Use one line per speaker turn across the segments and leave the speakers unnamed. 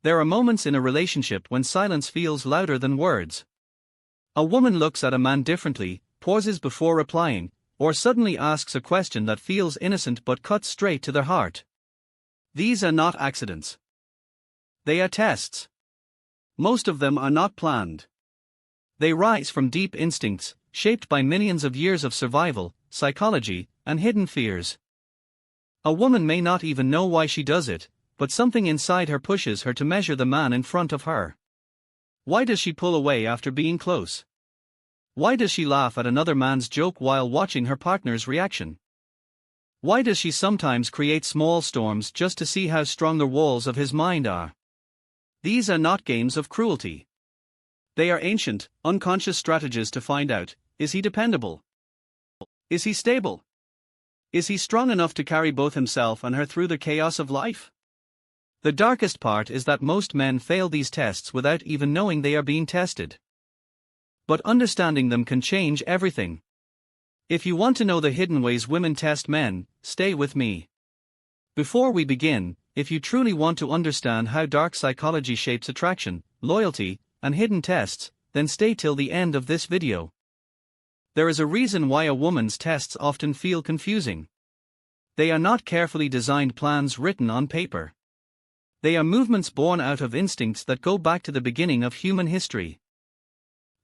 There are moments in a relationship when silence feels louder than words. A woman looks at a man differently, pauses before replying, or suddenly asks a question that feels innocent but cuts straight to their heart. These are not accidents. They are tests. Most of them are not planned. They rise from deep instincts, shaped by millions of years of survival, psychology, and hidden fears. A woman may not even know why she does it, but something inside her pushes her to measure the man in front of her. Why does she pull away after being close? Why does she laugh at another man's joke while watching her partner's reaction? Why does she sometimes create small storms just to see how strong the walls of his mind are? These are not games of cruelty. They are ancient, unconscious strategies to find out: is he dependable? Is he stable? Is he strong enough to carry both himself and her through the chaos of life? The darkest part is that most men fail these tests without even knowing they are being tested. But understanding them can change everything. If you want to know the hidden ways women test men, stay with me. Before we begin, if you truly want to understand how dark psychology shapes attraction, loyalty, and hidden tests, then stay till the end of this video. There is a reason why a woman's tests often feel confusing. They are not carefully designed plans written on paper. They are movements born out of instincts that go back to the beginning of human history.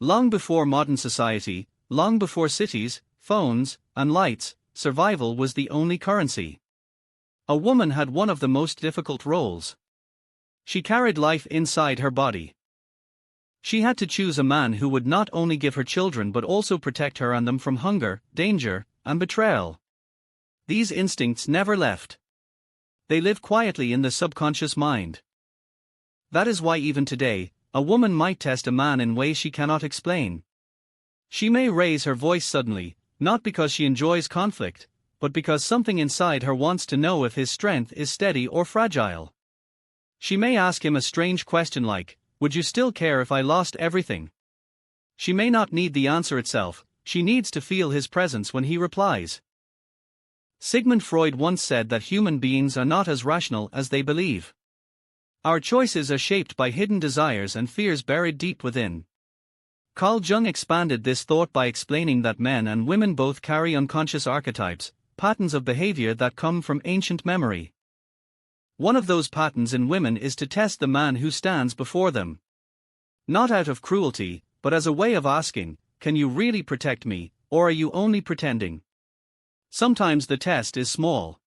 Long before modern society, long before cities, phones, and lights, survival was the only currency. A woman had one of the most difficult roles. She carried life inside her body. She had to choose a man who would not only give her children but also protect her and them from hunger, danger, and betrayal. These instincts never left. They live quietly in the subconscious mind. That is why even today, a woman might test a man in ways she cannot explain. She may raise her voice suddenly, not because she enjoys conflict, but because something inside her wants to know if his strength is steady or fragile. She may ask him a strange question like, "Would you still care if I lost everything?" She may not need the answer itself, she needs to feel his presence when he replies. Sigmund Freud once said that human beings are not as rational as they believe. Our choices are shaped by hidden desires and fears buried deep within. Carl Jung expanded this thought by explaining that men and women both carry unconscious archetypes, patterns of behavior that come from ancient memory. One of those patterns in women is to test the man who stands before them. Not out of cruelty, but as a way of asking, "Can you really protect me, or are you only pretending?" Sometimes the test is small.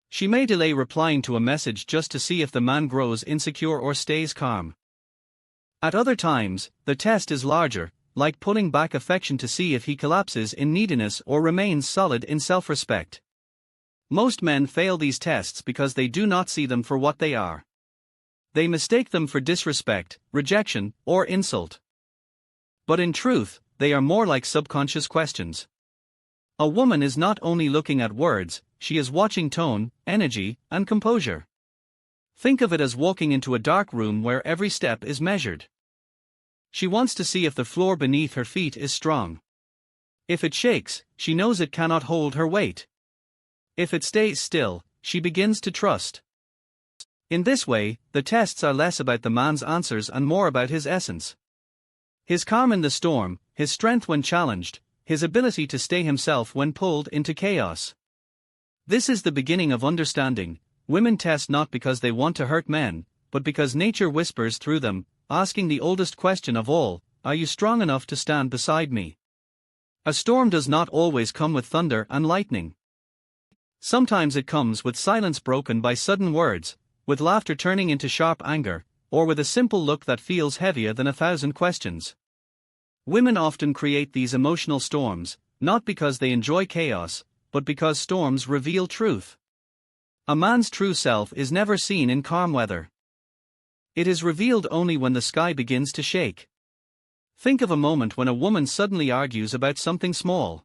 She may delay replying to a message just to see if the man grows insecure or stays calm. At other times, the test is larger, like pulling back affection to see if he collapses in neediness or remains solid in self-respect. Most men fail these tests because they do not see them for what they are. They mistake them for disrespect, rejection, or insult. But in truth, they are more like subconscious questions. A woman is not only looking at words, she is watching tone, energy, and composure. Think of it as walking into a dark room where every step is measured. She wants to see if the floor beneath her feet is strong. If it shakes, she knows it cannot hold her weight. If it stays still, she begins to trust. In this way, the tests are less about the man's answers and more about his essence. His calm in the storm, his strength when challenged, his ability to stay himself when pulled into chaos. This is the beginning of understanding. Women test not because they want to hurt men, but because nature whispers through them, asking the oldest question of all: "Are you strong enough to stand beside me?" A storm does not always come with thunder and lightning. Sometimes it comes with silence broken by sudden words, with laughter turning into sharp anger, or with a simple look that feels heavier than 1,000 questions. Women often create these emotional storms, not because they enjoy chaos, but because storms reveal truth. A man's true self is never seen in calm weather. It is revealed only when the sky begins to shake. Think of a moment when a woman suddenly argues about something small.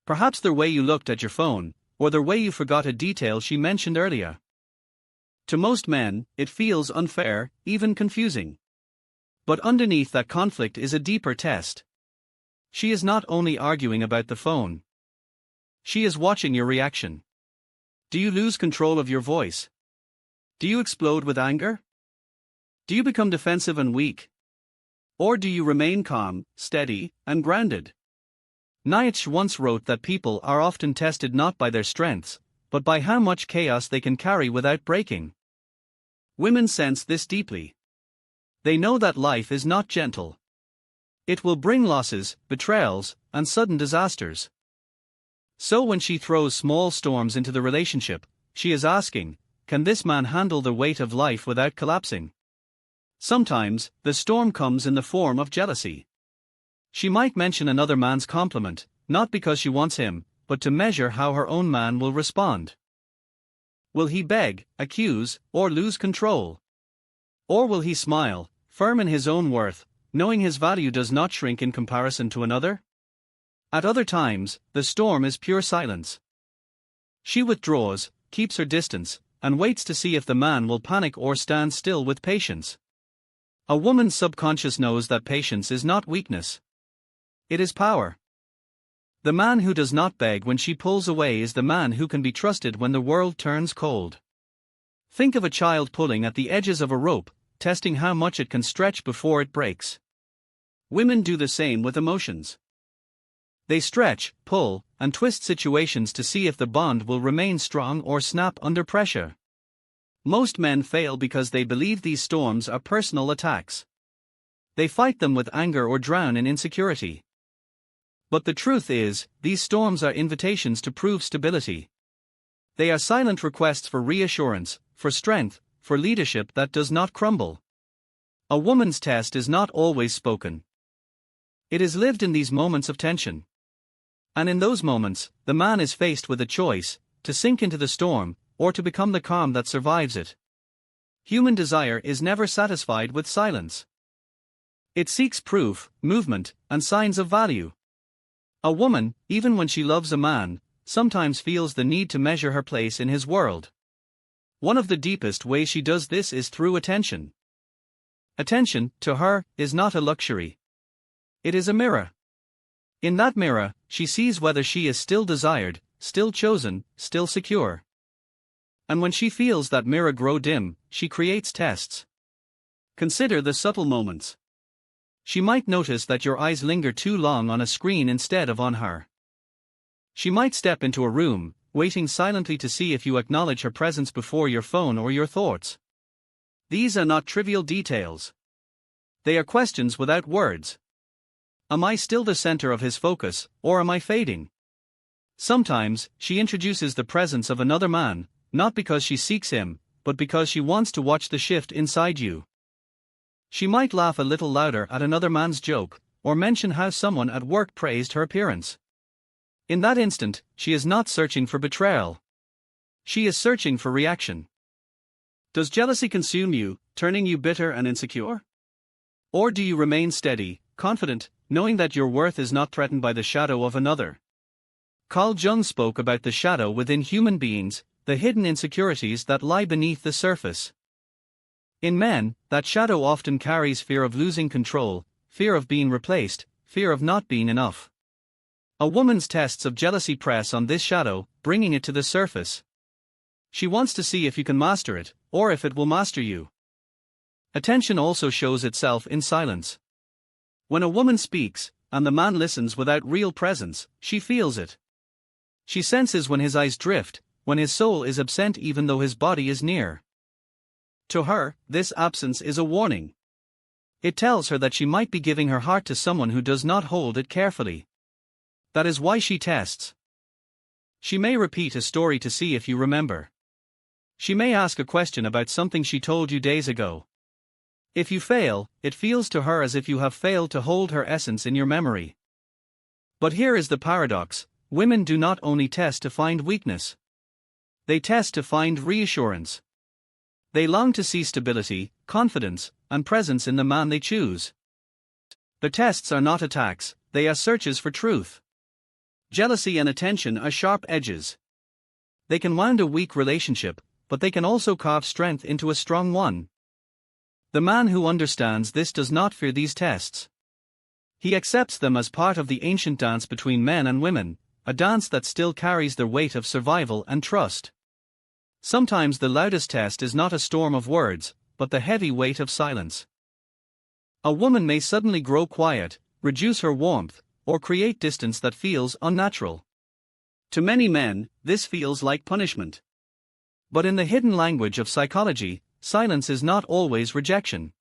Perhaps the way you looked at your phone, or the way you forgot a detail she mentioned earlier. To most men, it feels unfair, even confusing. But underneath that conflict is a deeper test. She is not only arguing about the phone. She is watching your reaction. Do you lose control of your voice? Do you explode with anger? Do you become defensive and weak? Or do you remain calm, steady, and grounded? Nietzsche once wrote that people are often tested not by their strengths, but by how much chaos they can carry without breaking. Women sense this deeply. They know that life is not gentle. It will bring losses, betrayals, and sudden disasters. So when she throws small storms into the relationship, she is asking, can this man handle the weight of life without collapsing? Sometimes, the storm comes in the form of jealousy. She might mention another man's compliment, not because she wants him, but to measure how her own man will respond. Will he beg, accuse, or lose control? Or will he smile, firm in his own worth, knowing his value does not shrink in comparison to another? At other times, the storm is pure silence. She withdraws, keeps her distance, and waits to see if the man will panic or stand still with patience. A woman's subconscious knows that patience is not weakness. It is power. The man who does not beg when she pulls away is the man who can be trusted when the world turns cold. Think of a child pulling at the edges of a rope, testing how much it can stretch before it breaks. Women do the same with emotions. They stretch, pull, and twist situations to see if the bond will remain strong or snap under pressure. Most men fail because they believe these storms are personal attacks. They fight them with anger or drown in insecurity. But the truth is, these storms are invitations to prove stability. They are silent requests for reassurance, for strength, for leadership that does not crumble. A woman's test is not always spoken. It is lived in these moments of tension. And in those moments, the man is faced with a choice, to sink into the storm, or to become the calm that survives it. Human desire is never satisfied with silence. It seeks proof, movement, and signs of value. A woman, even when she loves a man, sometimes feels the need to measure her place in his world. One of the deepest ways she does this is through attention. Attention, to her, is not a luxury. It is a mirror. In that mirror, she sees whether she is still desired, still chosen, still secure. And when she feels that mirror grow dim, she creates tests. Consider the subtle moments. She might notice that your eyes linger too long on a screen instead of on her. She might step into a room, waiting silently to see if you acknowledge her presence before your phone or your thoughts. These are not trivial details. They are questions without words. Am I still the center of his focus, or am I fading? Sometimes, she introduces the presence of another man, not because she seeks him, but because she wants to watch the shift inside you. She might laugh a little louder at another man's joke, or mention how someone at work praised her appearance. In that instant, she is not searching for betrayal. She is searching for reaction. Does jealousy consume you, turning you bitter and insecure? Or do you remain steady, confident, knowing that your worth is not threatened by the shadow of another? Carl Jung spoke about the shadow within human beings, the hidden insecurities that lie beneath the surface. In men, that shadow often carries fear of losing control, fear of being replaced, fear of not being enough. A woman's tests of jealousy press on this shadow, bringing it to the surface. She wants to see if you can master it, or if it will master you. Attention also shows itself in silence. When a woman speaks, and the man listens without real presence, she feels it. She senses when his eyes drift, when his soul is absent even though his body is near. To her, this absence is a warning. It tells her that she might be giving her heart to someone who does not hold it carefully. That is why she tests. She may repeat a story to see if you remember. She may ask a question about something she told you days ago. If you fail, it feels to her as if you have failed to hold her essence in your memory. But here is the paradox: women do not only test to find weakness. They test to find reassurance. They long to see stability, confidence, and presence in the man they choose. The tests are not attacks, they are searches for truth. Jealousy and attention are sharp edges. They can wound a weak relationship, but they can also carve strength into a strong one. The man who understands this does not fear these tests. He accepts them as part of the ancient dance between men and women, a dance that still carries the weight of survival and trust. Sometimes the loudest test is not a storm of words, but the heavy weight of silence. A woman may suddenly grow quiet, reduce her warmth, or create distance that feels unnatural. To many men, this feels like punishment. But in the hidden language of psychology, silence is not always rejection.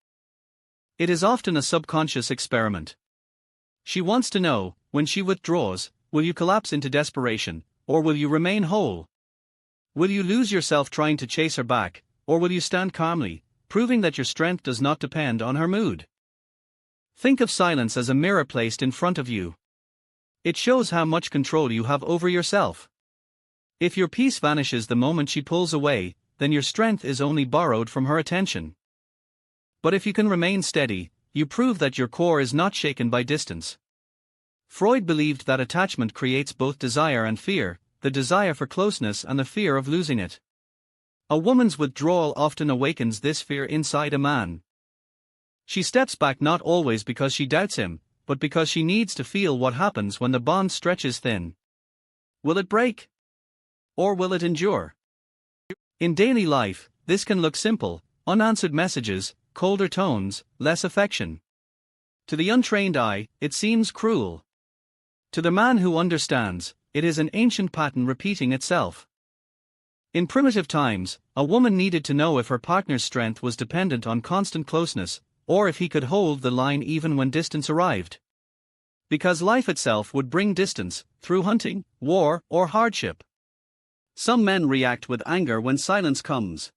It is often a subconscious experiment. She wants to know, when she withdraws, will you collapse into desperation, or will you remain whole? Will you lose yourself trying to chase her back, or will you stand calmly, proving that your strength does not depend on her mood? Think of silence as a mirror placed in front of you. It shows how much control you have over yourself. If your peace vanishes the moment she pulls away, then your strength is only borrowed from her attention. But if you can remain steady, you prove that your core is not shaken by distance. Freud believed that attachment creates both desire and fear, the desire for closeness and the fear of losing it. A woman's withdrawal often awakens this fear inside a man. She steps back not always because she doubts him, but because she needs to feel what happens when the bond stretches thin. Will it break? Or will it endure? In daily life, this can look simple: unanswered messages, colder tones, less affection. To the untrained eye, it seems cruel. To the man who understands, it is an ancient pattern repeating itself. In primitive times, a woman needed to know if her partner's strength was dependent on constant closeness, or if he could hold the line even when distance arrived. Because life itself would bring distance, through hunting, war, or hardship. Some men react with anger when silence comes.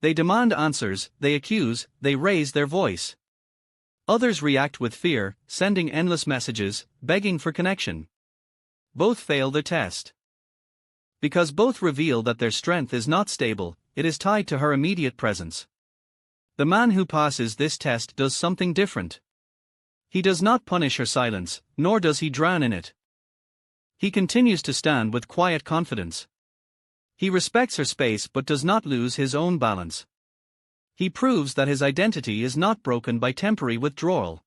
They demand answers, they accuse, they raise their voice. Others react with fear, sending endless messages, begging for connection. Both fail the test. Because both reveal that their strength is not stable, it is tied to her immediate presence. The man who passes this test does something different. He does not punish her silence, nor does he drown in it. He continues to stand with quiet confidence. He respects her space but does not lose his own balance. He proves that his identity is not broken by temporary withdrawal.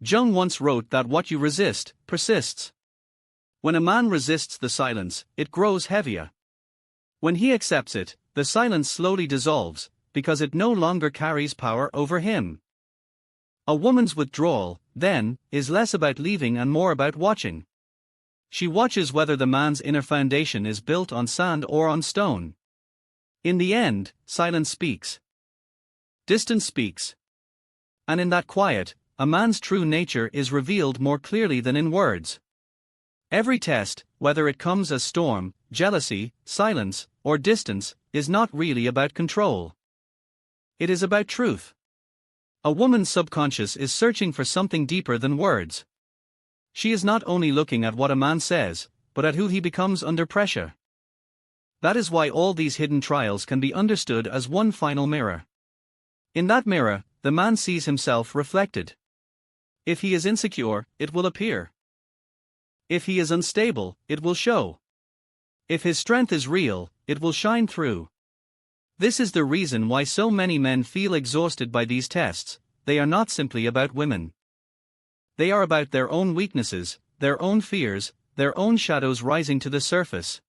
Jung once wrote that what you resist, persists. When a man resists the silence, it grows heavier. When he accepts it, the silence slowly dissolves, because it no longer carries power over him. A woman's withdrawal, then, is less about leaving and more about watching. She watches whether the man's inner foundation is built on sand or on stone. In the end, silence speaks. Distance speaks. And in that quiet, a man's true nature is revealed more clearly than in words. Every test, whether it comes as storm, jealousy, silence, or distance, is not really about control. It is about truth. A woman's subconscious is searching for something deeper than words. She is not only looking at what a man says, but at who he becomes under pressure. That is why all these hidden trials can be understood as one final mirror. In that mirror, the man sees himself reflected. If he is insecure, it will appear. If he is unstable, it will show. If his strength is real, it will shine through. This is the reason why so many men feel exhausted by these tests. They are not simply about women. They are about their own weaknesses, their own fears, their own shadows rising to the surface.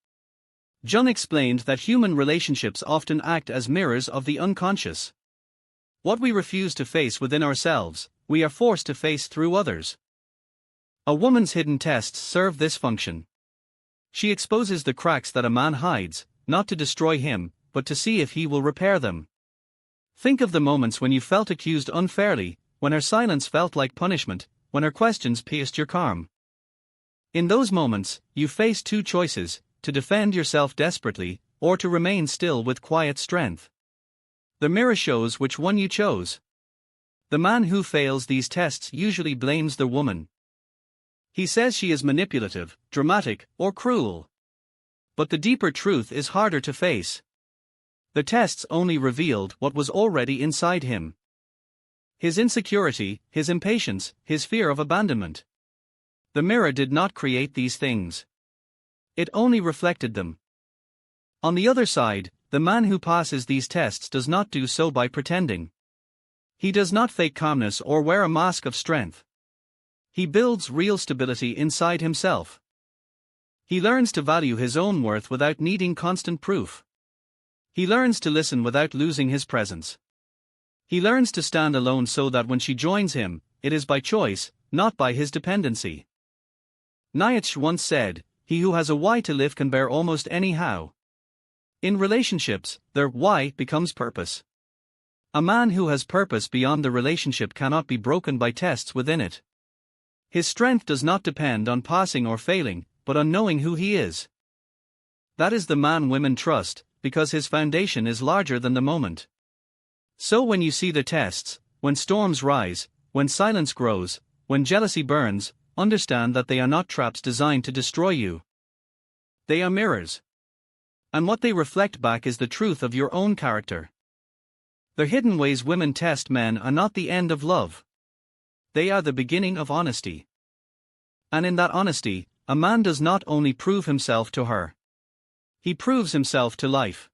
Jung explained that human relationships often act as mirrors of the unconscious. What we refuse to face within ourselves, we are forced to face through others. A woman's hidden tests serve this function. She exposes the cracks that a man hides, not to destroy him, but to see if he will repair them. Think of the moments when you felt accused unfairly, when her silence felt like punishment, when her questions pierced your calm. In those moments, you face two choices: to defend yourself desperately, or to remain still with quiet strength. The mirror shows which one you chose. The man who fails these tests usually blames the woman. He says she is manipulative, dramatic, or cruel. But the deeper truth is harder to face. The tests only revealed what was already inside him. His insecurity, his impatience, his fear of abandonment. The mirror did not create these things. It only reflected them. On the other side, the man who passes these tests does not do so by pretending. He does not fake calmness or wear a mask of strength. He builds real stability inside himself. He learns to value his own worth without needing constant proof. He learns to listen without losing his presence. He learns to stand alone so that when she joins him, it is by choice, not by his dependency. Nietzsche once said, "He who has a why to live can bear almost any how." In relationships, their why becomes purpose. A man who has purpose beyond the relationship cannot be broken by tests within it. His strength does not depend on passing or failing, but on knowing who he is. That is the man women trust, because his foundation is larger than the moment. So when you see the tests, when storms rise, when silence grows, when jealousy burns, understand that they are not traps designed to destroy you. They are mirrors. And what they reflect back is the truth of your own character. The hidden ways women test men are not the end of love. They are the beginning of honesty. And in that honesty, a man does not only prove himself to her. He proves himself to life.